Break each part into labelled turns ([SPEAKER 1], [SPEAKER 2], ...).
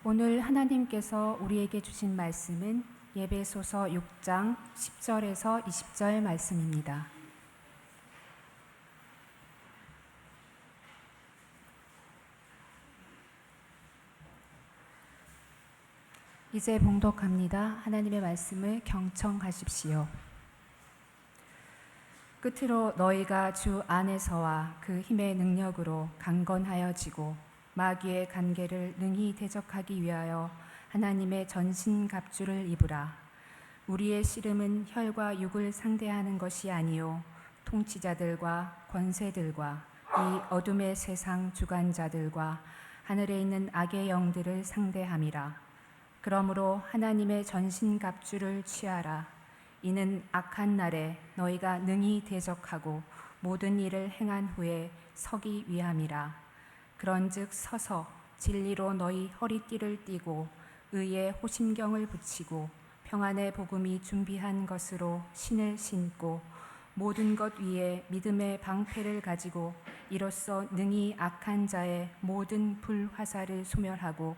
[SPEAKER 1] 오늘 하나님께서 우리에게 주신 말씀은 예배소서 6장 10절에서 20절 말씀입니다. 이제 봉독합니다. 하나님의 말씀을 경청하십시오. 끝으로 너희가 주 안에서와 그 힘의 능력으로 강건하여지고 마귀의 간계를 능히 대적하기 위하여 하나님의 전신갑주를 입으라. 우리의 씨름은 혈과 육을 상대하는 것이 아니요 통치자들과 권세들과 이 어둠의 세상 주관자들과 하늘에 있는 악의 영들을 상대함이라. 그러므로 하나님의 전신갑주를 취하라. 이는 악한 날에 너희가 능히 대적하고 모든 일을 행한 후에 서기 위함이라. 그런즉 서서 진리로 너희 허리띠를 띠고 의의 호심경을 붙이고 평안의 복음이 준비한 것으로 신을 신고 모든 것 위에 믿음의 방패를 가지고 이로써 능히 악한 자의 모든 불화살을 소멸하고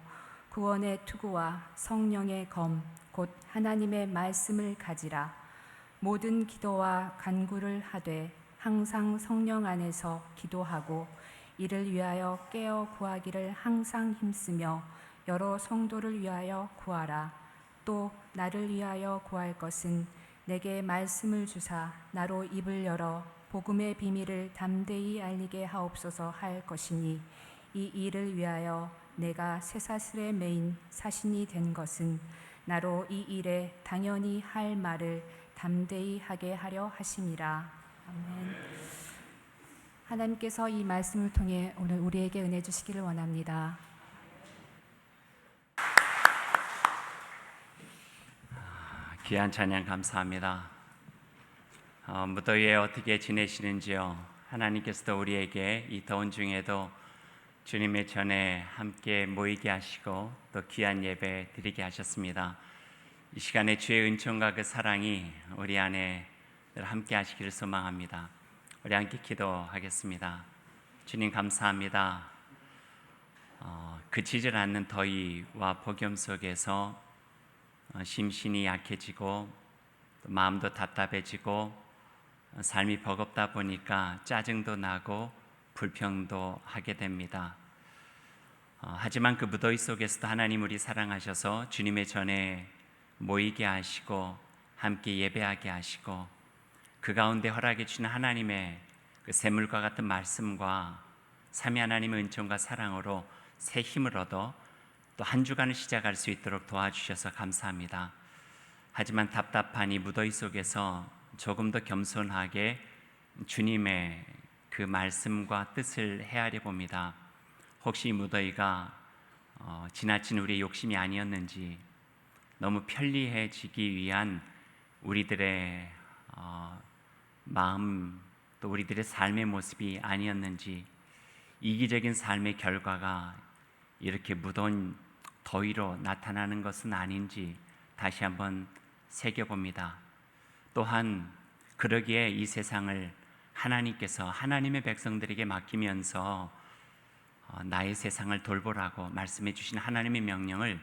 [SPEAKER 1] 구원의 투구와 성령의 검 곧 하나님의 말씀을 가지라. 모든 기도와 간구를 하되 항상 성령 안에서 기도하고 이를 위하여 깨어 구하기를 항상 힘쓰며 여러 성도를 위하여 구하라. 또 나를 위하여 구할 것은 내게 말씀을 주사 나로 입을 열어 복음의 비밀을 담대히 알리게 하옵소서 할 것이니 이 일을 위하여 내가 쇠사슬에 매인 사신이 된 것은 나로 이 일에 당연히 할 말을 담대히 하게 하려 하심이라. 아멘. 하나님께서 이 말씀을 통해 오늘 우리에게 은혜 주시기를 원합니다.
[SPEAKER 2] 귀한 찬양 감사합니다. 무더위에 어떻게 지내시는지요? 하나님께서도 우리에게 이 더운 중에도 주님의 전에 함께 모이게 하시고 또 귀한 예배 드리게 하셨습니다. 이 시간에 주의 은총과 그 사랑이 우리 안에 늘 함께 하시기를 소망합니다. 우리 함께 기도하겠습니다. 주님 감사합니다. 그치질 않는 더위와 폭염 속에서 심신이 약해지고 또 마음도 답답해지고 삶이 버겁다 보니까 짜증도 나고 불평도 하게 됩니다. 하지만 그 무더위 속에서도 하나님 우리 사랑하셔서 주님의 전에 모이게 하시고 함께 예배하게 하시고 그 가운데 허락해 주시는 하나님의 그 샘물과 같은 말씀과 삼위 하나님의 은총과 사랑으로 새 힘을 얻어 또 한 주간을 시작할 수 있도록 도와주셔서 감사합니다. 하지만 답답한 이 무더위 속에서 조금 더 겸손하게 주님의 그 말씀과 뜻을 헤아려 봅니다. 혹시 이 무더위가 지나친 우리의 욕심이 아니었는지, 너무 편리해지기 위한 우리들의 마음 또 우리들의 삶의 모습이 아니었는지, 이기적인 삶의 결과가 이렇게 무더운 더위로 나타나는 것은 아닌지 다시 한번 새겨봅니다. 또한 그러기에 이 세상을 하나님께서 하나님의 백성들에게 맡기면서 나의 세상을 돌보라고 말씀해 주신 하나님의 명령을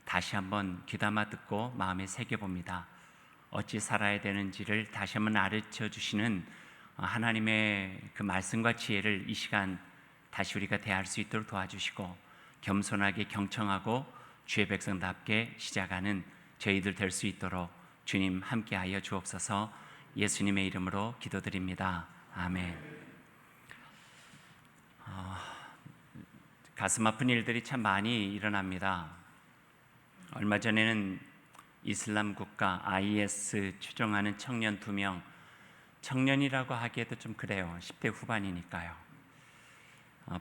[SPEAKER 2] 다시 한번 귀담아 듣고 마음에 새겨봅니다. 어찌 살아야 되는지를 다시 한번 가르쳐 주시는 하나님의 그 말씀과 지혜를 이 시간 다시 우리가 대할 수 있도록 도와주시고 겸손하게 경청하고 주의 백성답게 시작하는 저희들 될 수 있도록 주님 함께하여 주옵소서. 예수님의 이름으로 기도드립니다. 아멘. 가슴 아픈 일들이 참 많이 일어납니다. 얼마 전에는 이슬람 국가 IS 추종하는 청년 2명, 청년이라고 하기에도 좀 그래요. 10대 후반이니까요.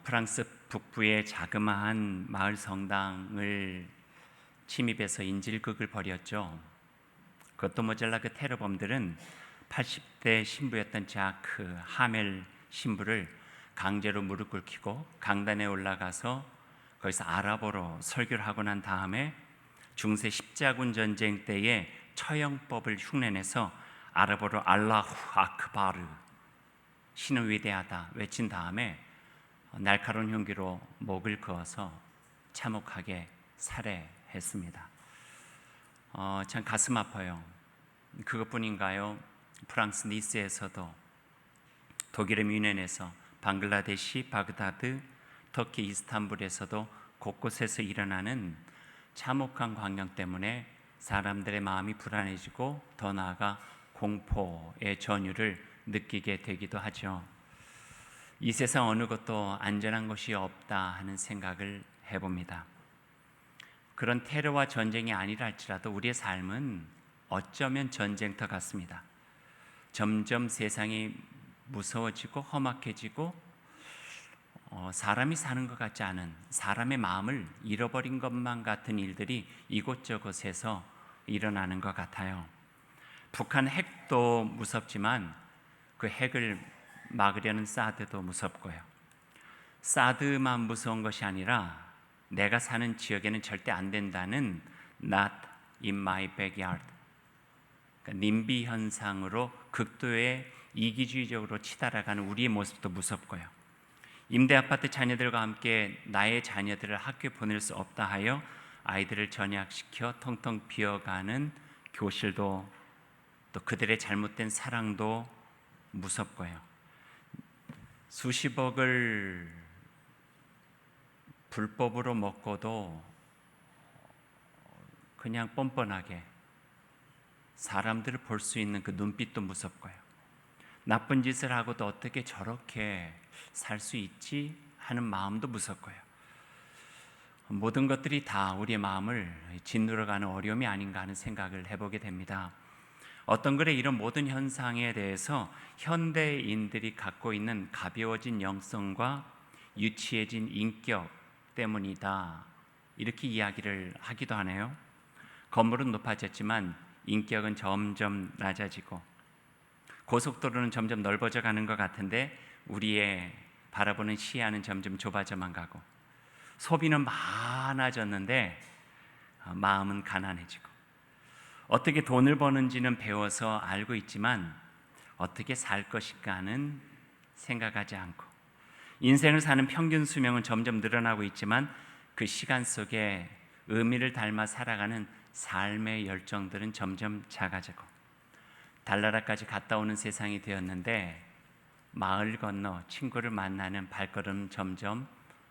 [SPEAKER 2] 프랑스 북부의 자그마한 마을 성당을 침입해서 인질극을 벌였죠. 그것도 모자라 그 테러범들은 80대 신부였던 자크 하멜 신부를 강제로 무릎 꿇히고 강단에 올라가서 거기서 아랍어로 설교를 하고 난 다음에 중세 십자군 전쟁 때의 처형법을 흉내내서 아랍어로 알라후 아크바르, 신은 위대하다 외친 다음에 날카로운 흉기로 목을 그어서 참혹하게 살해했습니다. 참 가슴 아파요. 그것뿐인가요? 프랑스 니스에서도, 독일의 뮌헨에서, 방글라데시 바그다드, 터키 이스탄불에서도 곳곳에서 일어나는 참혹한 광경 때문에 사람들의 마음이 불안해지고 더 나아가 공포의 전율을 느끼게 되기도 하죠. 이 세상 어느 것도 안전한 것이 없다 하는 생각을 해봅니다. 그런 테러와 전쟁이 아니라 할지라도 우리의 삶은 어쩌면 전쟁터 같습니다. 점점 세상이 무서워지고 험악해지고 사람이 사는 것 같지 않은, 사람의 마음을 잃어버린 것만 같은 일들이 이곳저곳에서 일어나는 것 같아요. 북한 핵도 무섭지만 그 핵을 막으려는 사드도 무섭고요. 사드만 무서운 것이 아니라 내가 사는 지역에는 절대 안 된다는 not in my backyard, 그러니까 님비 현상으로 극도의 이기주의적으로 치달아가는 우리의 모습도 무섭고요. 임대 아파트 자녀들과 함께 나의 자녀들을 학교에 보낼 수 없다 하여 아이들을 전학시켜 텅텅 비어가는 교실도, 또 그들의 잘못된 사랑도 무섭고요. 수십억을 불법으로 먹고도 그냥 뻔뻔하게 사람들을 볼 수 있는 그 눈빛도 무섭고요. 나쁜 짓을 하고도 어떻게 저렇게 살 수 있지 하는 마음도 무섭고요. 모든 것들이 다 우리의 마음을 짓누러가는 어려움이 아닌가 하는 생각을 해보게 됩니다. 어떤 글에 이런 모든 현상에 대해서 현대인들이 갖고 있는 가벼워진 영성과 유치해진 인격 때문이다, 이렇게 이야기를 하기도 하네요. 건물은 높아졌지만 인격은 점점 낮아지고 고속도로는 점점 넓어져 가는 것 같은데 우리의 바라보는 시야는 점점 좁아져만 가고, 소비는 많아졌는데 마음은 가난해지고, 어떻게 돈을 버는지는 배워서 알고 있지만 어떻게 살 것인가는 생각하지 않고, 인생을 사는 평균 수명은 점점 늘어나고 있지만 그 시간 속에 의미를 닮아 살아가는 삶의 열정들은 점점 작아지고, 달나라까지 갔다 오는 세상이 되었는데 마을 건너 친구를 만나는 발걸음 점점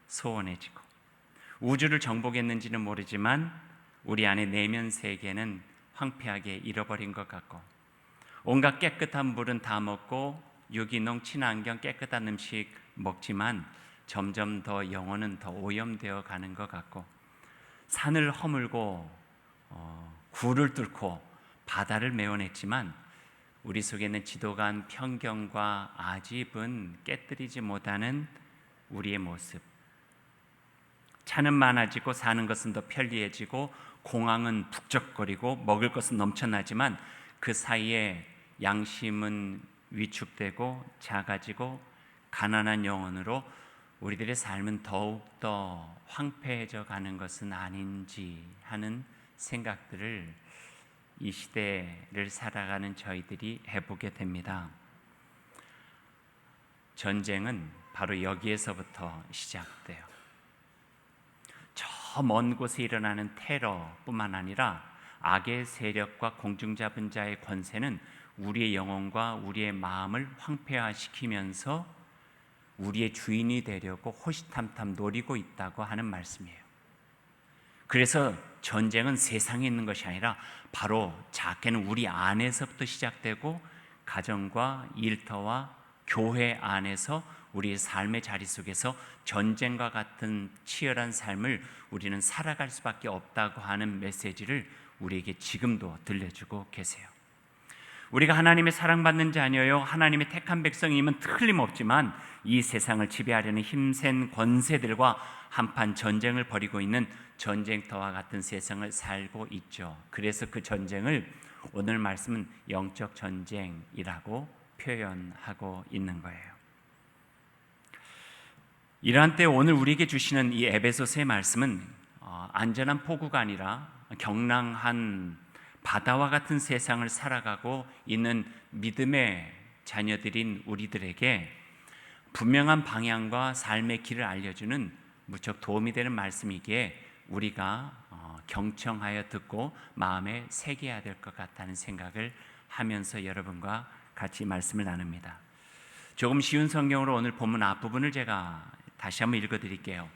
[SPEAKER 2] 소원해지고, 우주를 정복했는지는 모르지만 우리 안의 내면 세계는 황폐하게 잃어버린 것 같고, 온갖 깨끗한 물은 다 먹고 유기농 친환경 깨끗한 음식 먹지만 점점 더 영혼은 더 오염되어 가는 것 같고, 산을 허물고 굴을 뚫고 바다를 메워냈지만 우리 속에 있는 지독한 편견과 아집은 깨뜨리지 못하는 우리의 모습. 차는 많아지고 사는 것은 더 편리해지고 공항은 북적거리고 먹을 것은 넘쳐나지만 그 사이에 양심은 위축되고 작아지고 가난한 영혼으로 우리들의 삶은 더욱더 황폐해져 가는 것은 아닌지 하는 생각들을 이 시대를 살아가는 저희들이 해보게 됩니다. 전쟁은 바로 여기에서부터 시작돼요. 저 먼 곳에 일어나는 테러뿐만 아니라 악의 세력과 공중잡은 자의 권세는 우리의 영혼과 우리의 마음을 황폐화시키면서 우리의 주인이 되려고 호시탐탐 노리고 있다고 하는 말씀이에요. 그래서 전쟁은 세상에 있는 것이 아니라 바로 작게는 우리 안에서부터 시작되고 가정과 일터와 교회 안에서 우리의 삶의 자리 속에서 전쟁과 같은 치열한 삶을 우리는 살아갈 수밖에 없다고 하는 메시지를 우리에게 지금도 들려주고 계세요. 우리가 하나님의 사랑받는 자녀요, 하나님의 택한 백성임은 틀림없지만 이 세상을 지배하려는 힘센 권세들과 한판 전쟁을 벌이고 있는 전쟁터와 같은 세상을 살고 있죠. 그래서 그 전쟁을 오늘 말씀은 영적 전쟁이라고 표현하고 있는 거예요. 이러한 때 오늘 우리에게 주시는 이 에베소서의 말씀은 안전한 포구가 아니라 경랑한 바다와 같은 세상을 살아가고 있는 믿음의 자녀들인 우리들에게 분명한 방향과 삶의 길을 알려주는 무척 도움이 되는 말씀이기에 우리가 경청하여 듣고 마음에 새겨야 될 것 같다는 생각을 하면서 여러분과 같이 말씀을 나눕니다. 조금 쉬운 성경으로 오늘 본문 앞부분을 제가 다시 한번 읽어드릴게요.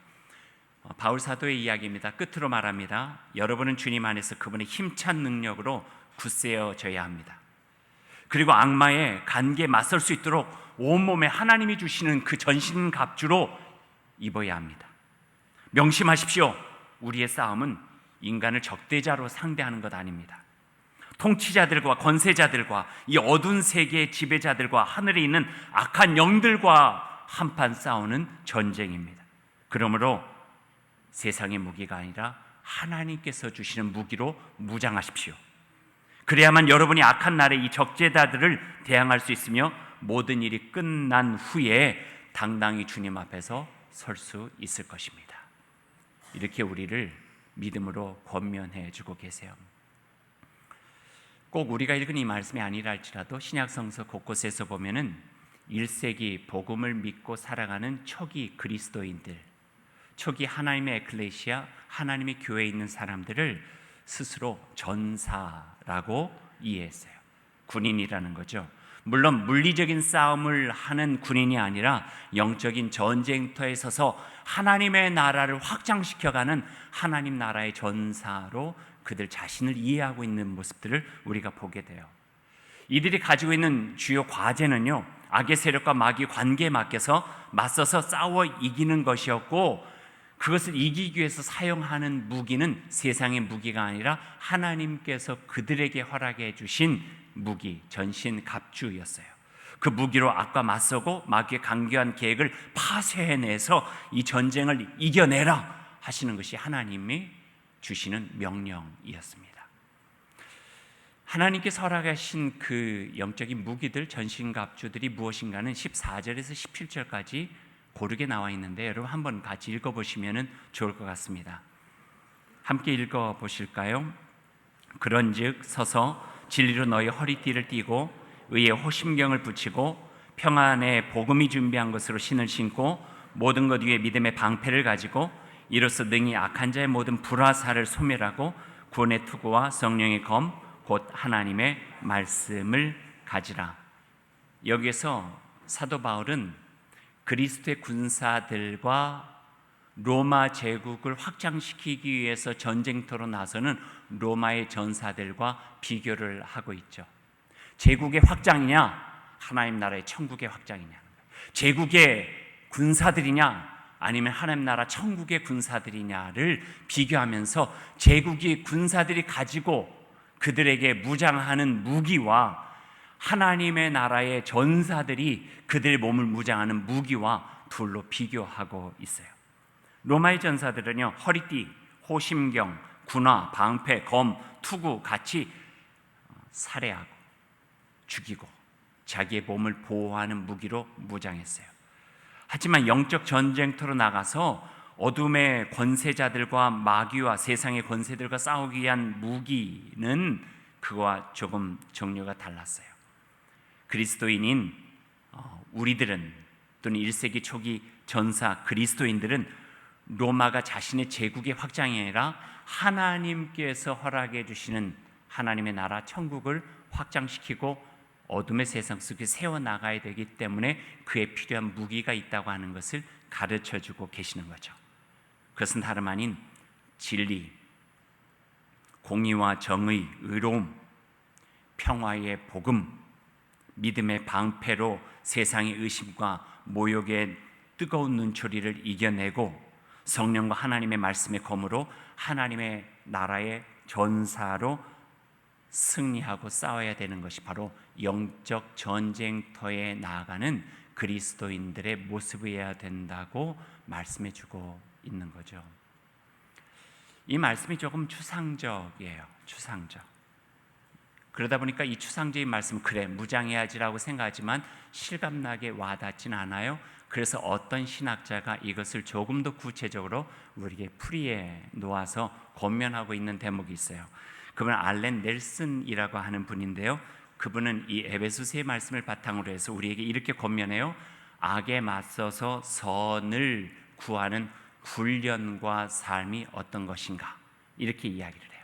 [SPEAKER 2] 바울 사도의 이야기입니다. 끝으로 말합니다. 여러분은 주님 안에서 그분의 힘찬 능력으로 굳세어져야 합니다. 그리고 악마의 간계에 맞설 수 있도록 온몸에 하나님이 주시는 그 전신갑주로 입어야 합니다. 명심하십시오. 우리의 싸움은 인간을 적대자로 상대하는 것 아닙니다. 통치자들과 권세자들과 이 어두운 세계의 지배자들과 하늘에 있는 악한 영들과 한판 싸우는 전쟁입니다. 그러므로 세상의 무기가 아니라 하나님께서 주시는 무기로 무장하십시오. 그래야만 여러분이 악한 날에 이 적재자들을 대항할 수 있으며 모든 일이 끝난 후에 당당히 주님 앞에서 설 수 있을 것입니다. 이렇게 우리를 믿음으로 권면해 주고 계세요. 꼭 우리가 읽은 이 말씀이 아니라 할지라도 신약 성서 곳곳에서 보면은 1세기 복음을 믿고 살아가는 초기 그리스도인들, 초기 하나님의 에클레시아, 하나님의 교회에 있는 사람들을 스스로 전사라고 이해했어요. 군인이라는 거죠. 물론 물리적인 싸움을 하는 군인이 아니라 영적인 전쟁터에 서서 하나님의 나라를 확장시켜가는 하나님 나라의 전사로 그들 자신을 이해하고 있는 모습들을 우리가 보게 돼요. 이들이 가지고 있는 주요 과제는요, 악의 세력과 마귀 관계에 맡겨서 맞서서 싸워 이기는 것이었고, 그것을 이기기 위해서 사용하는 무기는 세상의 무기가 아니라 하나님께서 그들에게 허락해 주신 무기, 전신 갑주였어요. 그 무기로 악과 맞서고 마귀의 강교한 계획을 파쇄해내서 이 전쟁을 이겨내라 하시는 것이 하나님이 주시는 명령이었습니다. 하나님께서 허락하신 그 영적인 무기들, 전신갑주들이 무엇인가는 14절에서 17절까지 고르게 나와 있는데 여러분 한번 같이 읽어보시면 좋을 것 같습니다. 함께 읽어보실까요? 그런즉 서서 진리로 너희 허리띠를 띠고 의의 호심경을 붙이고 평안의 복음이 준비한 것으로 신을 신고 모든 것 위에 믿음의 방패를 가지고 이로써 능히 악한 자의 모든 불화살을 소멸하고 구원의 투구와 성령의 검 곧 하나님의 말씀을 가지라. 여기에서 사도 바울은 그리스도의 군사들과 로마 제국을 확장시키기 위해서 전쟁터로 나서는 로마의 전사들과 비교를 하고 있죠. 제국의 확장이냐 하나님 나라의 천국의 확장이냐, 제국의 군사들이냐 아니면 하나님 나라 천국의 군사들이냐를 비교하면서 제국의 군사들이 가지고 그들에게 무장하는 무기와 하나님의 나라의 전사들이 그들의 몸을 무장하는 무기와 둘로 비교하고 있어요. 로마의 전사들은요, 허리띠, 호심경, 군화, 방패, 검, 투구 같이 살해하고 죽이고 자기의 몸을 보호하는 무기로 무장했어요. 하지만 영적 전쟁터로 나가서 어둠의 권세자들과 마귀와 세상의 권세들과 싸우기 위한 무기는 그와 조금 종류가 달랐어요. 그리스도인인 우리들은 또는 1세기 초기 전사 그리스도인들은 로마가 자신의 제국의 확장이 아니라 하나님께서 허락해 주시는 하나님의 나라 천국을 확장시키고 어둠의 세상 속에 세워나가야 되기 때문에 그에 필요한 무기가 있다고 하는 것을 가르쳐주고 계시는 거죠. 그것은 다름 아닌 진리, 공의와 정의, 의로움, 평화의 복음, 믿음의 방패로 세상의 의심과 모욕의 뜨거운 눈초리를 이겨내고 성령과 하나님의 말씀의 검으로 하나님의 나라의 전사로 승리하고 싸워야 되는 것이 바로 영적 전쟁터에 나아가는 그리스도인들의 모습이어야 된다고 말씀해 주고 있는 거죠. 이 말씀이 조금 추상적이에요. 추상적. 그러다 보니까 이 추상적인 말씀, 그래 무장해야지라고 생각하지만 실감나게 와닿진 않아요. 그래서 어떤 신학자가 이것을 조금 더 구체적으로 우리에게 풀이해 놓아서 권면하고 있는 대목이 있어요. 그분은 알렌 넬슨이라고 하는 분인데요, 그분은 이 에베소서의 말씀을 바탕으로 해서 우리에게 이렇게 권면해요. 악에 맞서서 선을 구하는 훈련과 삶이 어떤 것인가 이렇게 이야기를 해요.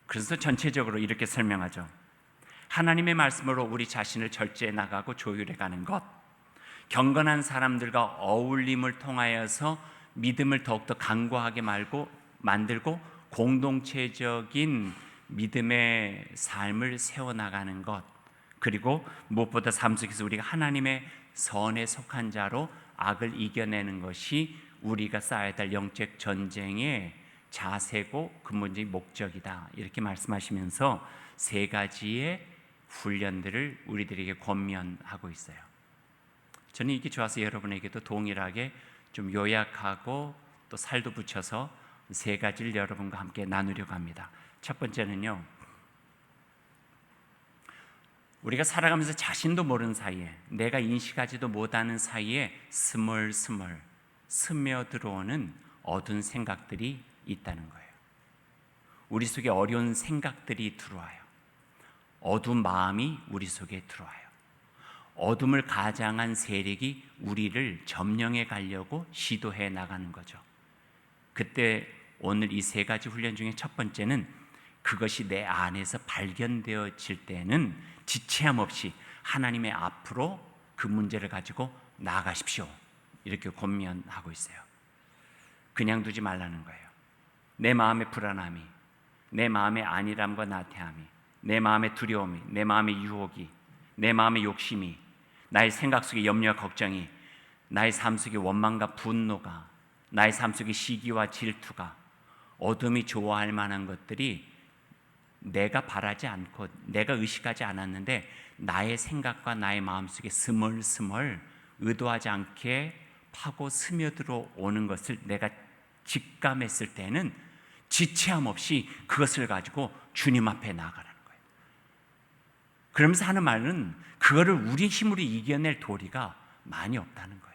[SPEAKER 2] 그래서 전체적으로 이렇게 설명하죠. 하나님의 말씀으로 우리 자신을 절제해 나가고 조율해 가는 것, 경건한 사람들과 어울림을 통하여서 믿음을 더욱더 강고하게 만들고 공동체적인 믿음의 삶을 세워나가는 것, 그리고 무엇보다 삶 속에서 우리가 하나님의 선에 속한 자로 악을 이겨내는 것이 우리가 쌓아야 될 영적 전쟁의 자세고 근본적인 목적이다, 이렇게 말씀하시면서 세 가지의 훈련들을 우리들에게 권면하고 있어요. 저는 이게 좋아서 여러분에게도 동일하게 좀 요약하고 또 살도 붙여서 세 가지를 여러분과 함께 나누려고 합니다. 첫 번째는요, 우리가 살아가면서 자신도 모르는 사이에, 내가 인식하지도 못하는 사이에 스멀스멀 스며들어오는 어두운 생각들이 있다는 거예요. 우리 속에 어려운 생각들이 들어와요. 어두운 마음이 우리 속에 들어와요. 어둠을 가장한 세력이 우리를 점령해 가려고 시도해 나가는 거죠. 그때 오늘 이 세 가지 훈련 중에 첫 번째는, 그것이 내 안에서 발견되어질 때는 지체함 없이 하나님의 앞으로 그 문제를 가지고 나아가십시오, 이렇게 권면하고 있어요. 그냥 두지 말라는 거예요. 내 마음의 불안함이, 내 마음의 안일함과 나태함이, 내 마음의 두려움이, 내 마음의 유혹이, 내 마음의 욕심이, 나의 생각 속의 염려와 걱정이, 나의 삶 속의 원망과 분노가, 나의 삶 속의 시기와 질투가, 어둠이 좋아할 만한 것들이 내가 바라지 않고 내가 의식하지 않았는데 나의 생각과 나의 마음속에 스멀스멀 의도하지 않게 파고 스며들어 오는 것을 내가 직감했을 때는 지체함 없이 그것을 가지고 주님 앞에 나아가라는 거예요. 그러면서 하는 말은, 그거를 우리 힘으로 이겨낼 도리가 많이 없다는 거예요.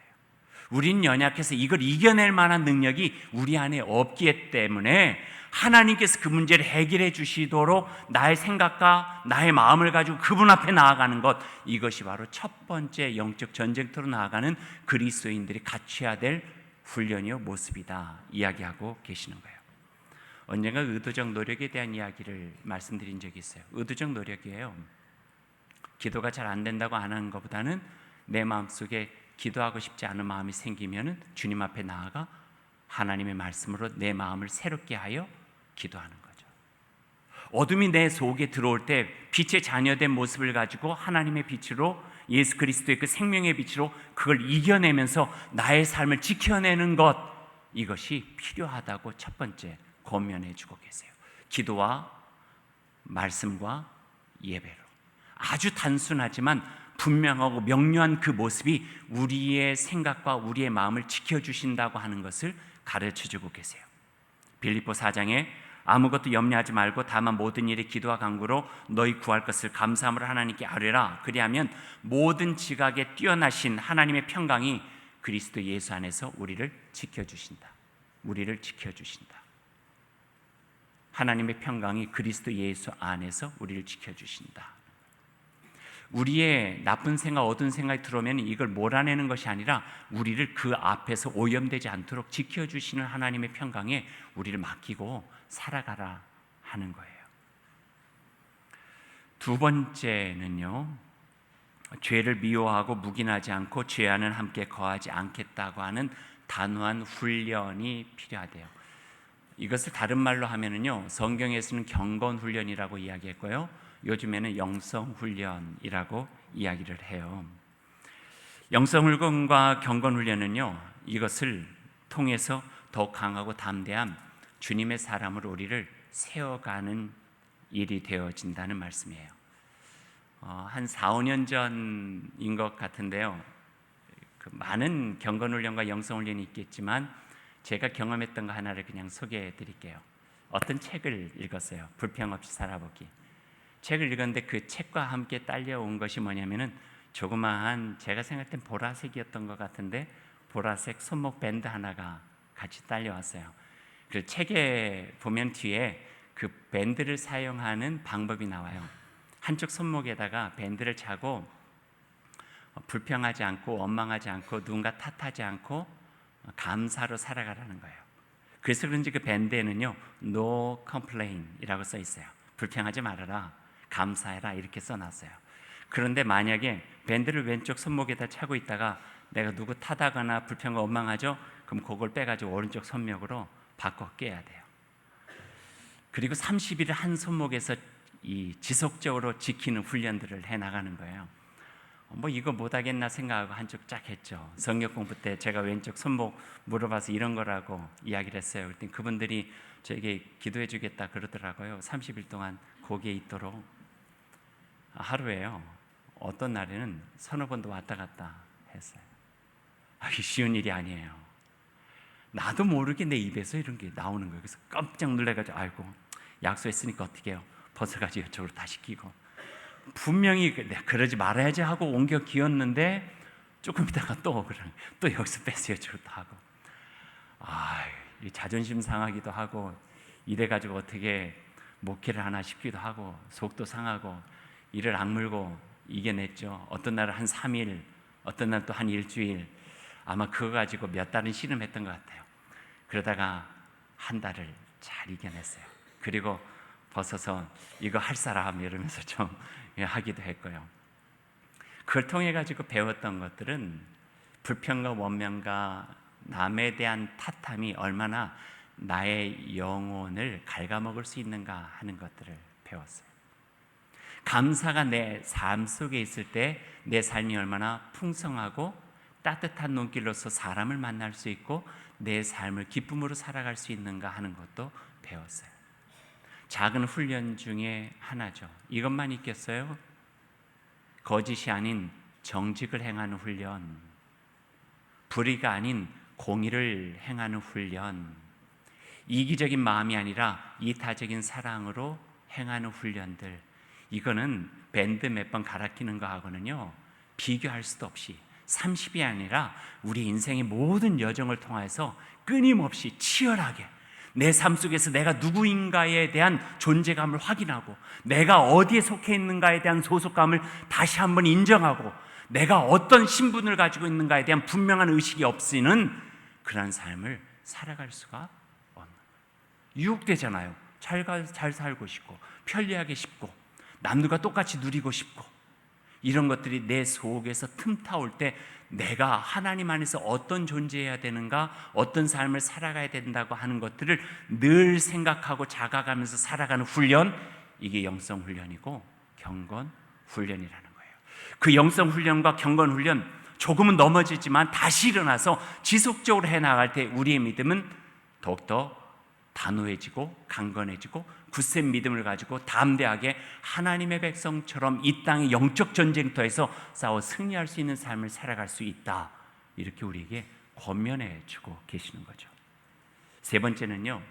[SPEAKER 2] 우린 연약해서 이걸 이겨낼 만한 능력이 우리 안에 없기 때문에 하나님께서 그 문제를 해결해 주시도록 나의 생각과 나의 마음을 가지고 그분 앞에 나아가는 것, 이것이 바로 첫 번째 영적 전쟁터로 나아가는 그리스도인들이 갖춰야 될 훈련이요 모습이다, 이야기하고 계시는 거예요. 언젠가 의도적 노력에 대한 이야기를 말씀드린 적이 있어요. 의도적 노력이에요. 기도가 잘 안 된다고 안 하는 것보다는 내 마음속에 기도하고 싶지 않은 마음이 생기면 주님 앞에 나아가 하나님의 말씀으로 내 마음을 새롭게 하여 기도하는 거죠. 어둠이 내 속에 들어올 때 빛의 자녀된 모습을 가지고 하나님의 빛으로, 예수 그리스도의 그 생명의 빛으로 그걸 이겨내면서 나의 삶을 지켜내는 것, 이것이 필요하다고 첫 번째 권면해 주고 계세요. 기도와 말씀과 예배로 아주 단순하지만 분명하고 명료한 그 모습이 우리의 생각과 우리의 마음을 지켜주신다고 하는 것을 가르쳐주고 계세요. 빌립보 4장에 아무것도 염려하지 말고 다만 모든 일에 기도와 간구로 너희 구할 것을 감사함으로 하나님께 아뢰라. 그리하면 모든 지각에 뛰어나신 하나님의 평강이 그리스도 예수 안에서 우리를 지켜주신다. 우리를 지켜주신다. 하나님의 평강이 그리스도 예수 안에서 우리를 지켜주신다. 우리의 나쁜 생각, 어두운 생각이 들어오면 이걸 몰아내는 것이 아니라 우리를 그 앞에서 오염되지 않도록 지켜주시는 하나님의 평강에 우리를 맡기고 살아가라 하는 거예요. 두 번째는요, 죄를 미워하고 묵인하지 않고 죄와는 함께 거하지 않겠다고 하는 단호한 훈련이 필요하대요. 이것을 다른 말로 하면은요, 성경에서는 경건훈련이라고 이야기했고요, 요즘에는 영성훈련이라고 이야기를 해요. 영성훈련과 경건훈련은요, 이것을 통해서 더 강하고 담대한 주님의 사람으로 우리를 세워가는 일이 되어진다는 말씀이에요. 한 4, 5년 전인 것 같은데요, 그 많은 경건훈련과 영성훈련이 있겠지만 제가 경험했던 거 하나를 그냥 소개해 드릴게요. 어떤 책을 읽었어요. 불평 없이 살아보기. 책을 읽었는데 그 책과 함께 딸려온 것이 뭐냐면은 조그마한, 제가 생각할 땐 보라색이었던 것 같은데 보라색 손목 밴드 하나가 같이 딸려왔어요. 그 책에 보면 뒤에 그 밴드를 사용하는 방법이 나와요. 한쪽 손목에다가 밴드를 차고 불평하지 않고 원망하지 않고 누군가 탓하지 않고 감사로 살아가라는 거예요. 그래서 그런지 그 밴드에는요 No complain이라고 써 있어요. 불평하지 말아라, 감사해라 이렇게 써놨어요. 그런데 만약에 밴드를 왼쪽 손목에다 차고 있다가 내가 누구 타다거나 불평과 원망하죠? 그럼 그걸 빼가지고 오른쪽 손목으로 바꿔 껴야 돼요. 그리고 30일을 한 손목에서 이 지속적으로 지키는 훈련들을 해나가는 거예요. 뭐 이거 못하겠나 생각하고 한쪽 쫙 했죠. 성경 공부 때 제가 왼쪽 손목 물어봐서 이런 거라고 이야기를 했어요. 그랬더니 그분들이 저에게 기도해 주겠다 그러더라고요. 30일 동안 거기에 있도록. 하루에요, 어떤 날에는 서너 번도 왔다 갔다 했어요. 이게 쉬운 일이 아니에요. 나도 모르게 내 입에서 이런 게 나오는 거예요. 그래서 깜짝 놀라가지고 아이고 약속했으니까 어떻게 해요. 벗어가지고 이쪽으로 다시 끼고, 분명히 내가 그러지 말아야지 하고 옮겨 끼웠는데 조금 있다가 또 여기서 뺐어요. 이쪽으로 또 하고, 이 자존심 상하기도 하고 이래가지고 어떻게 목회를 하나 싶기도 하고 속도 상하고 이를 악물고 이겨냈죠. 어떤 날은 한 3일, 어떤 날 또 한 일주일, 아마 그거 가지고 몇 달은 씨름했던 것 같아요. 그러다가 한 달을 잘 이겨냈어요. 그리고 벗어서 이거 할 사람 이러면서 좀 하기도 했고요. 그걸 통해 가지고 배웠던 것들은 불평과 원망과 남에 대한 탓함이 얼마나 나의 영혼을 갉아먹을 수 있는가 하는 것들을 배웠어요. 감사가 내 삶 속에 있을 때 내 삶이 얼마나 풍성하고 따뜻한 눈길로서 사람을 만날 수 있고 내 삶을 기쁨으로 살아갈 수 있는가 하는 것도 배웠어요. 작은 훈련 중에 하나죠. 이것만 있겠어요? 거짓이 아닌 정직을 행하는 훈련, 불의가 아닌 공의를 행하는 훈련, 이기적인 마음이 아니라 이타적인 사랑으로 행하는 훈련들, 이거는 밴드 몇 번 갈아 끼는 거하고는요 비교할 수도 없이 30이 아니라 우리 인생의 모든 여정을 통해서 끊임없이 치열하게 내 삶 속에서 내가 누구인가에 대한 존재감을 확인하고 내가 어디에 속해 있는가에 대한 소속감을 다시 한번 인정하고 내가 어떤 신분을 가지고 있는가에 대한 분명한 의식이 없이는 그런 삶을 살아갈 수가 없는 거예요. 유혹되잖아요. 잘 살고 싶고 편리하게 싶고 남들과 똑같이 누리고 싶고 이런 것들이 내 속에서 틈타올 때 내가 하나님 안에서 어떤 존재해야 되는가, 어떤 삶을 살아가야 된다고 하는 것들을 늘 생각하고 자각하면서 살아가는 훈련, 이게 영성 훈련이고 경건 훈련이라는 거예요. 그 영성 훈련과 경건 훈련, 조금은 넘어지지만 다시 일어나서 지속적으로 해나갈 때 우리의 믿음은 더욱더 단호해지고 강건해지고 굳센 믿음을 가지고 담대하게 하나님의 백성처럼 이 땅의 영적 전쟁터에서 싸워 승리할 수 있는 삶을 살아갈 수 있다, 이렇게 우리에게 권면해 주고 계시는 거죠. 세 번째는요,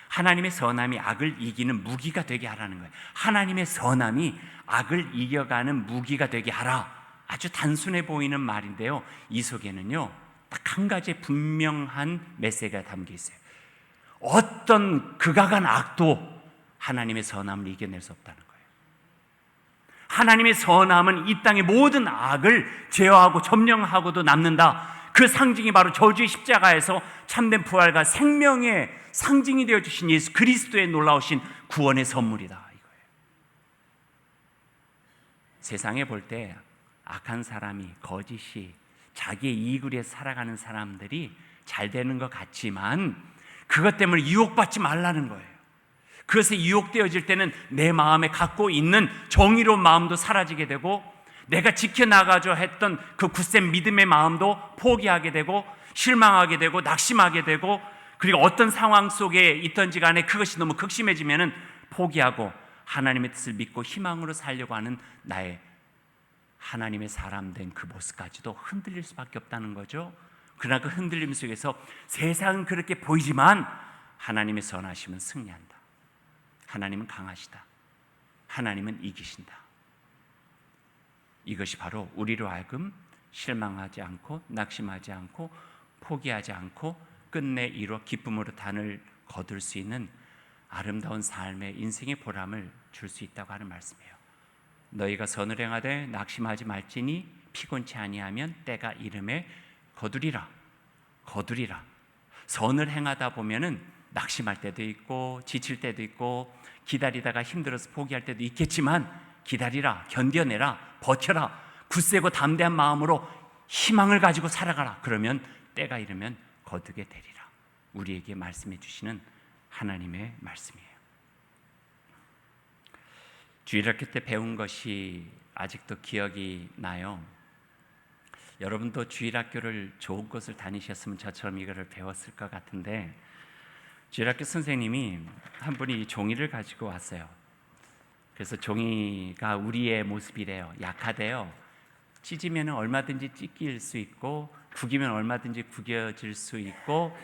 [SPEAKER 2] 하나님의 선함이 악을 이기는 무기가 되게 하라는 거예요. 하나님의 선함이 악을 이겨가는 무기가 되게 하라. 아주 단순해 보이는 말인데요, 이 속에는요 딱 한 가지 분명한 메시지가 담겨 있어요. 어떤 극악한 악도 하나님의 선함을 이겨낼 수 없다는 거예요. 하나님의 선함은 이 땅의 모든 악을 제어하고 점령하고도 남는다. 그 상징이 바로 저주의 십자가에서 참된 부활과 생명의 상징이 되어 주신 예수 그리스도의 놀라우신 구원의 선물이다, 이거예요. 세상에 볼 때 악한 사람이, 거짓이, 자기의 이익을 위해 살아가는 사람들이 잘 되는 것 같지만 그것 때문에 유혹받지 말라는 거예요. 그것에 유혹되어질 때는 내 마음에 갖고 있는 정의로운 마음도 사라지게 되고 내가 지켜나가려 했던 그 굳센 믿음의 마음도 포기하게 되고 실망하게 되고 낙심하게 되고, 그리고 어떤 상황 속에 있던지 간에 그것이 너무 극심해지면 포기하고 하나님의 뜻을 믿고 희망으로 살려고 하는 나의 하나님의 사람 된 그 모습까지도 흔들릴 수밖에 없다는 거죠. 그러나 그 흔들림 속에서 세상은 그렇게 보이지만 하나님의 선하심은 승리한다. 하나님은 강하시다. 하나님은 이기신다. 이것이 바로 우리로 하여금 실망하지 않고 낙심하지 않고 포기하지 않고 끝내 이루어 기쁨으로 단을 거둘 수 있는 아름다운 삶의 인생의 보람을 줄 수 있다고 하는 말씀이에요. 너희가 선을 행하되 낙심하지 말지니 피곤치 아니하면 때가 이름에 거두리라. 거두리라. 선을 행하다 보면은 낙심할 때도 있고 지칠 때도 있고 기다리다가 힘들어서 포기할 때도 있겠지만 기다리라, 견뎌내라, 버텨라, 굳세고 담대한 마음으로 희망을 가지고 살아가라. 그러면 때가 이르면 거두게 되리라. 우리에게 말씀해 주시는 하나님의 말씀이에요. 주일학교 때 배운 것이 아직도 기억이 나요. 여러분도 주일학교를 좋은 곳을 다니셨으면 저처럼 이거를 배웠을 것 같은데, 주일학교 선생님이 한 분이 종이를 가지고 왔어요. 그래서 종이가 우리의 모습이래요. 약하대요. 찢으면 얼마든지 찢길 수 있고 구기면 얼마든지 구겨질 수 있고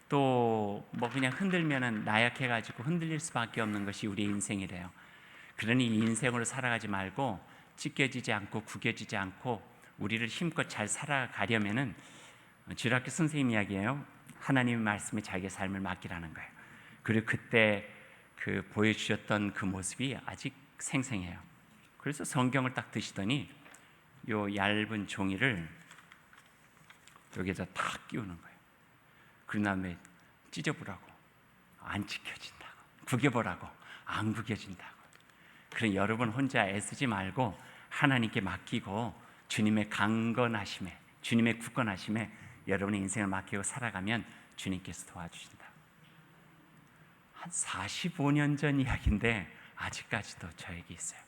[SPEAKER 2] 또 뭐 그냥 흔들면 나약해가지고 흔들릴 수밖에 없는 것이 우리의 인생이래요. 그러니 이 인생으로 살아가지 말고 찢겨지지 않고 구겨지지 않고 우리를 힘껏 잘 살아가려면은, 주일학교 선생님 이야기예요. 하나님의 말씀에 자기의 삶을 맡기라는 거예요. 그리고 그때 그 보여주셨던 그 모습이 아직 생생해요. 그래서 성경을 딱 드시더니 요 얇은 종이를 여기에다 탁 끼우는 거예요. 그 다음에 찢어보라고, 안 찢겨진다고, 구겨보라고, 안 구겨진다고. 그럼 여러분 혼자 애쓰지 말고 하나님께 맡기고 주님의 강건하심에, 주님의 굳건하심에 여러분의 인생을 맡기고 살아가면 주님께서 도와주신다. 한 45년 전 이야기인데 아직까지도 저에게 있어요.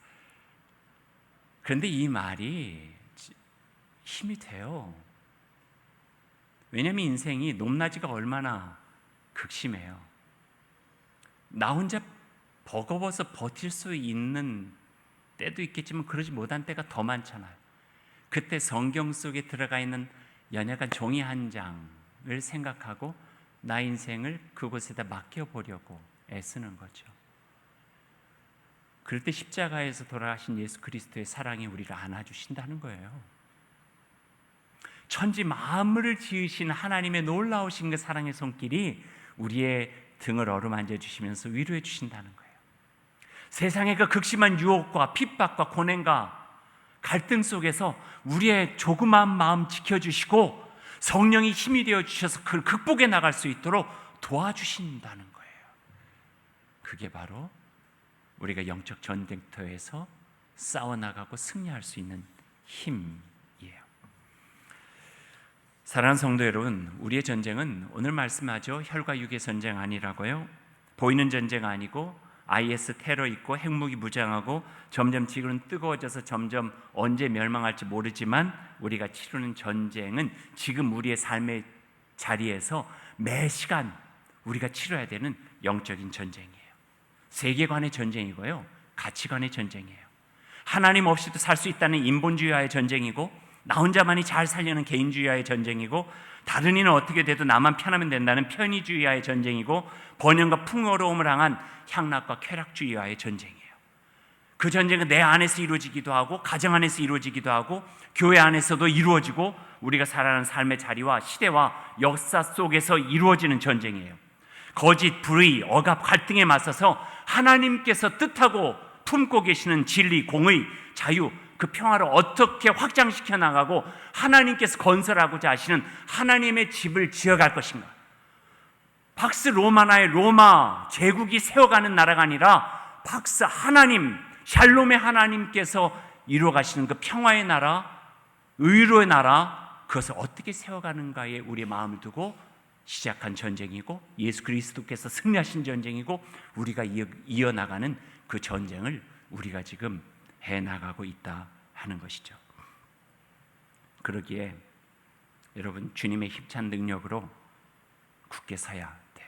[SPEAKER 2] 그런데 이 말이 힘이 돼요. 왜냐하면 인생이 높낮이가 얼마나 극심해요. 나 혼자 버거워서 버틸 수 있는 때도 있겠지만 그러지 못한 때가 더 많잖아요. 그때 성경 속에 들어가 있는 연약한 종이 한 장을 생각하고 나 인생을 그곳에다 맡겨보려고 애쓰는 거죠. 그럴 때 십자가에서 돌아가신 예수 그리스도의 사랑이 우리를 안아주신다는 거예요. 천지 만물을 지으신 하나님의 놀라우신 그 사랑의 손길이 우리의 등을 어루만져 주시면서 위로해 주신다는 거예요. 세상의 그 극심한 유혹과 핍박과 고난과 갈등 속에서 우리의 조그마한 마음 지켜주시고 성령이 힘이 되어 주셔서 그걸 극복해 나갈 수 있도록 도와주신다는 거예요. 그게 바로 우리가 영적 전쟁터에서 싸워나가고 승리할 수 있는 힘이에요. 사랑하는 성도 여러분, 우리의 전쟁은 오늘 말씀하죠. 혈과 육의 전쟁 아니라고요. 보이는 전쟁 아니고 IS 테러 있고 핵무기 무장하고 점점 지구는 뜨거워져서 점점 언제 멸망할지 모르지만 우리가 치르는 전쟁은 지금 우리의 삶의 자리에서 매 시간 우리가 치러야 되는 영적인 전쟁이에요. 세계관의 전쟁이고요, 가치관의 전쟁이에요. 하나님 없이도 살 수 있다는 인본주의와의 전쟁이고, 나 혼자만이 잘 살려는 개인주의와의 전쟁이고, 다른 이는 어떻게 돼도 나만 편하면 된다는 편의주의와의 전쟁이고, 번영과 풍요로움을 향한 향락과 쾌락주의와의 전쟁이에요. 그 전쟁은 내 안에서 이루어지기도 하고 가정 안에서 이루어지기도 하고 교회 안에서도 이루어지고 우리가 살아가는 삶의 자리와 시대와 역사 속에서 이루어지는 전쟁이에요. 거짓, 불의, 억압, 갈등에 맞서서 하나님께서 뜻하고 품고 계시는 진리, 공의, 자유, 그 평화를 어떻게 확장시켜 나가고 하나님께서 건설하고자 하시는 하나님의 집을 지어갈 것인가. 박스 로마나의 로마 제국이 세워가는 나라가 아니라 박스 하나님, 샬롬의 하나님께서 이루어가시는 그 평화의 나라, 의로의 나라, 그것을 어떻게 세워가는가에 우리의 마음을 두고 시작한 전쟁이고, 예수 그리스도께서 승리하신 전쟁이고, 우리가 이어나가는 그 전쟁을 우리가 지금 해나가고 있다 하는 것이죠. 그러기에 여러분, 주님의 힘찬 능력으로 굳게 서야 돼요.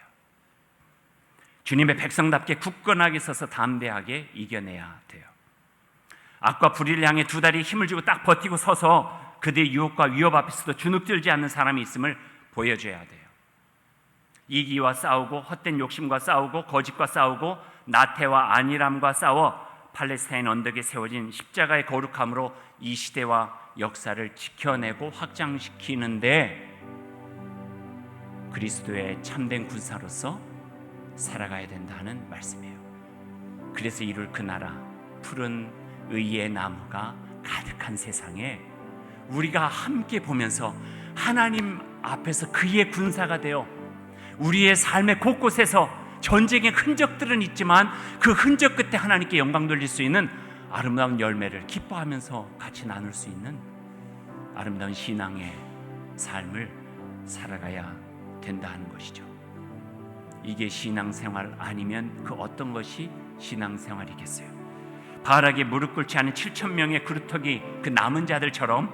[SPEAKER 2] 주님의 백성답게 굳건하게 서서 담대하게 이겨내야 돼요. 악과 불의를 향해 두 다리에 힘을 주고 딱 버티고 서서 그들의 유혹과 위협 앞에서도 주눅들지 않는 사람이 있음을 보여줘야 돼요. 이기와 싸우고 헛된 욕심과 싸우고 거짓과 싸우고 나태와 안일함과 싸워 팔레스타인 언덕에 세워진 십자가의 거룩함으로 이 시대와 역사를 지켜내고 확장시키는데 그리스도의 참된 군사로서 살아가야 된다는 말씀이에요. 그래서 이룰 그 나라, 푸른 의의 나무가 가득한 세상에 우리가 함께 보면서 하나님 앞에서 그의 군사가 되어 우리의 삶의 곳곳에서 전쟁의 흔적들은 있지만 그 흔적 끝에 하나님께 영광 돌릴 수 있는 아름다운 열매를 기뻐하면서 같이 나눌 수 있는 아름다운 신앙의 삶을 살아가야 된다는 것이죠. 이게 신앙생활 아니면 그 어떤 것이 신앙생활이겠어요? 바알에게 무릎 꿇지 않은 7,000명의 그루터기 그 남은 자들처럼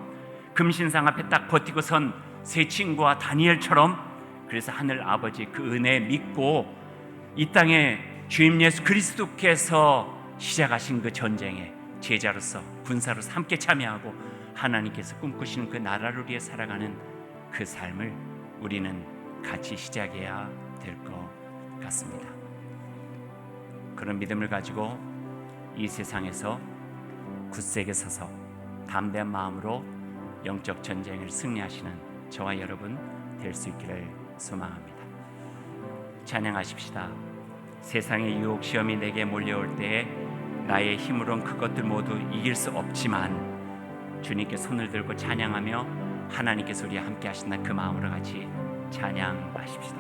[SPEAKER 2] 금신상 앞에 딱 버티고 선 세 친구와 다니엘처럼, 그래서 하늘 아버지 그 은혜 믿고 이 땅에 주임 예수 그리스도께서 시작하신 그 전쟁에 제자로서 군사로서 함께 참여하고 하나님께서 꿈꾸시는 그 나라를 위해 살아가는 그 삶을 우리는 같이 시작해야 될 것 같습니다. 그런 믿음을 가지고 이 세상에서 굳세게 서서 담대한 마음으로 영적 전쟁을 승리하시는 저와 여러분 될 수 있기를 소망합니다. 찬양하십시다. 세상의 유혹 시험이 내게 몰려올 때에 나의 힘으론 그것들 모두 이길 수 없지만 주님께 손을 들고 찬양하며 하나님께서 우리와 함께 하신다 그 마음으로 같이 찬양하십시다.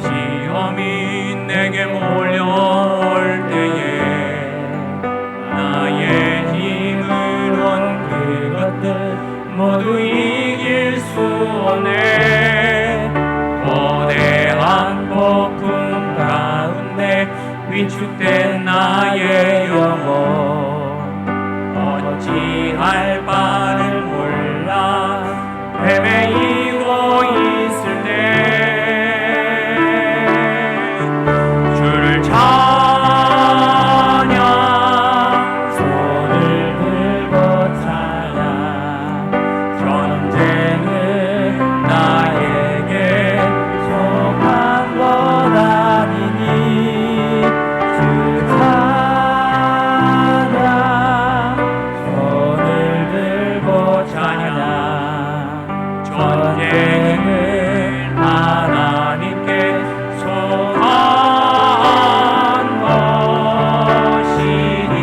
[SPEAKER 3] 시험이 내게 몰려올 때에 나의 힘으론 그것들 모두 이길 수 없네. 거대한 폭풍 가운데 위축된 나의 영혼 어찌할 바를 몰라 헤매이고 있을 때 주를 찬양 손을 들고 찬양 전쟁은 나에게 속한 것 아니니 주 찬양 손을 들고 찬양 전쟁은 하나님께 속한 것이니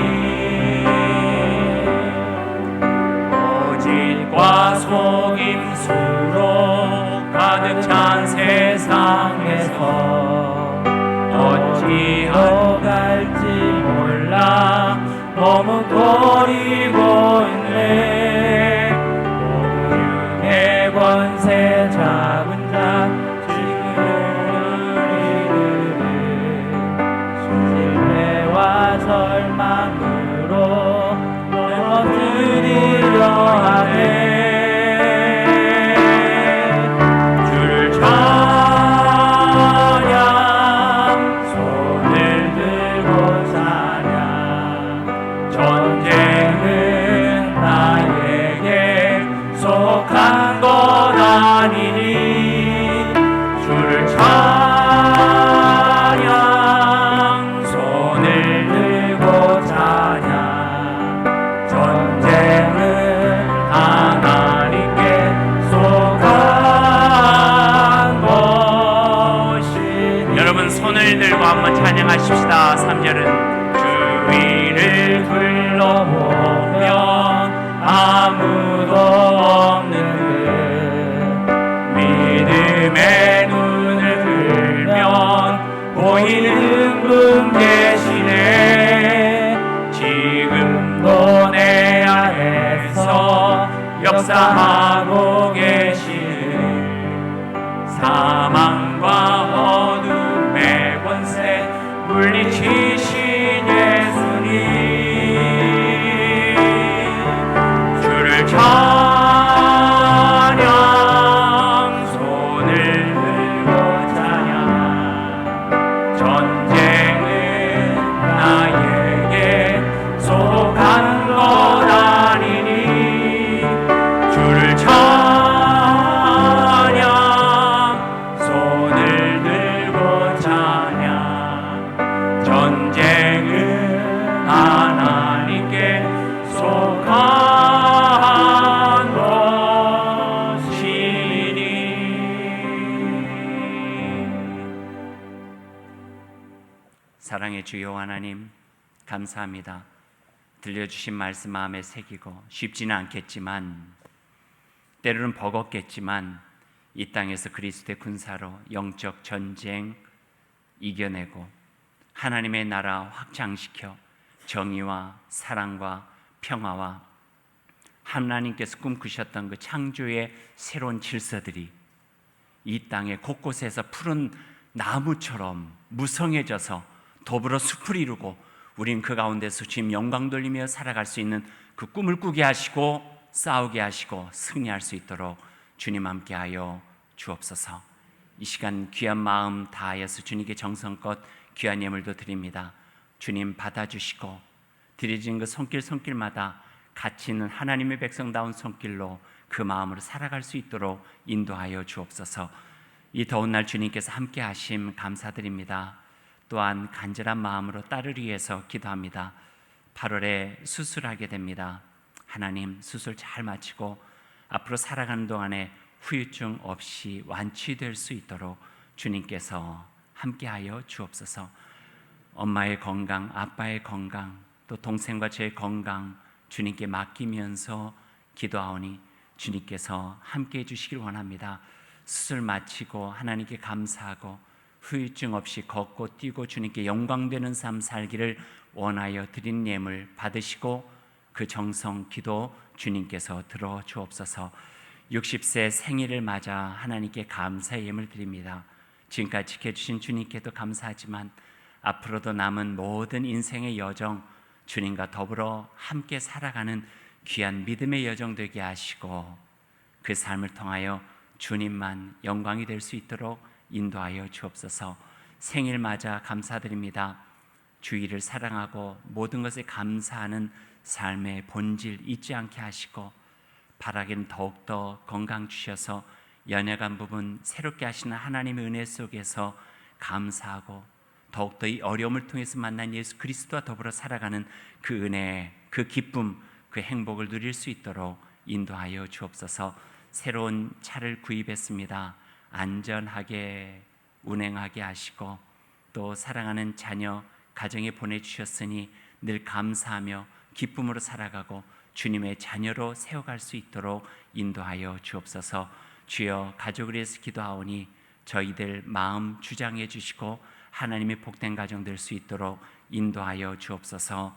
[SPEAKER 3] 거짓과 속임수로 가득 찬 세상에서 어찌하여 갈지 몰라 머뭇거리고 있네. 공중의 권세 잡은 자 지금을 이르는 실패와 절망으로 넘어뜨리려 하네. 주를 찬양 손을 들고 찬양 전쟁은 나에게 속한 것 아니니 주를 찬양 손을 들고 찬양 전쟁은 하나님께 속한 것이니.
[SPEAKER 2] 여러분 손을 들고 한번 찬양하십시다. 3절은
[SPEAKER 3] 주위를 둘러보면 아무도 없는 듯 믿음의 눈을 들면 보이는 분 계시네. 지금도 내 안에서 역사하고 계시는 사망과 어둠의 권세 물리치신 예수님 주를 찬양 손을 들고 찬양 전쟁은 나에게 속한 것 아니니 주를 찬양
[SPEAKER 2] 사랑의 주여 하나님, 감사합니다. 들려주신 말씀 마음에 새기고 쉽지는 않겠지만, 때로는 버겁겠지만 이 땅에서 그리스도의 군사로 영적 전쟁 이겨내고 하나님의 나라 확장시켜 정의와 사랑과 평화와 하나님께서 꿈꾸셨던 그 창조의 새로운 질서들이 이 땅의 곳곳에서 푸른 나무처럼 무성해져서 더불어 숲을 이루고 우린 그 가운데서 주님 영광 돌리며 살아갈 수 있는 그 꿈을 꾸게 하시고 싸우게 하시고 승리할 수 있도록 주님 함께하여 주옵소서. 이 시간 귀한 마음 다하여서 주님께 정성껏 귀한 예물도 드립니다. 주님 받아주시고 드려진 그 손길마다 가치 있는 하나님의 백성다운 손길로 그 마음으로 살아갈 수 있도록 인도하여 주옵소서. 이 더운 날 주님께서 함께 하심 감사드립니다. 또한 간절한 마음으로 딸을 위해서 기도합니다. 8월에 수술하게 됩니다. 하나님, 수술 잘 마치고 앞으로 살아가는 동안에 후유증 없이 완치될 수 있도록 주님께서 함께하여 주옵소서. 엄마의 건강, 아빠의 건강, 또 동생과 저의 건강 주님께 맡기면서 기도하오니 주님께서 함께해 주시길 원합니다. 수술 마치고 하나님께 감사하고 후유증 없이 걷고 뛰고 주님께 영광되는 삶 살기를 원하여 드린 예물 받으시고 그 정성 기도 주님께서 들어 주옵소서. 60세 생일을 맞아 하나님께 감사의 예물 드립니다. 지금까지 지켜주신 주님께도 감사하지만 앞으로도 남은 모든 인생의 여정 주님과 더불어 함께 살아가는 귀한 믿음의 여정 되게 하시고 그 삶을 통하여 주님만 영광이 될 수 있도록 인도하여 주옵소서. 생일 맞아 감사드립니다. 주의를 사랑하고 모든 것에 감사하는 삶의 본질 잊지 않게 하시고 바라기는 더욱더 건강 주셔서 연약한 부분 새롭게 하시는 하나님의 은혜 속에서 감사하고 더욱더 이 어려움을 통해서 만난 예수 그리스도와 더불어 살아가는 그 은혜, 그 기쁨, 그 행복을 누릴 수 있도록 인도하여 주옵소서. 새로운 차를 구입했습니다. 안전하게 운행하게 하시고 또 사랑하는 자녀 가정에 보내주셨으니 늘 감사하며 기쁨으로 살아가고 주님의 자녀로 세워갈 수 있도록 인도하여 주옵소서. 주여, 가족을 위해서 기도하오니 저희들 마음 주장해 주시고 하나님의 복된 가정 될 수 있도록 인도하여 주옵소서.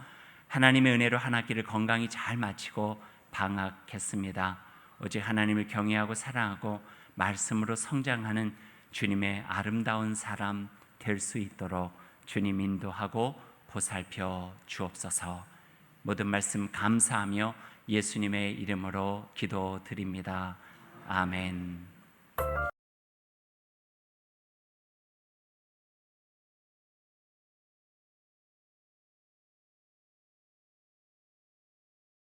[SPEAKER 2] 하나님의 은혜로 한 학기를 건강히 잘 마치고 방학했습니다. 오직 하나님을 경외하고 사랑하고 말씀으로 성장하는 주님의 아름다운 사람 될 수 있도록 주님 인도하고 보살펴 주옵소서. 모든 말씀 감사하며 예수님의 이름으로 기도드립니다. 아멘.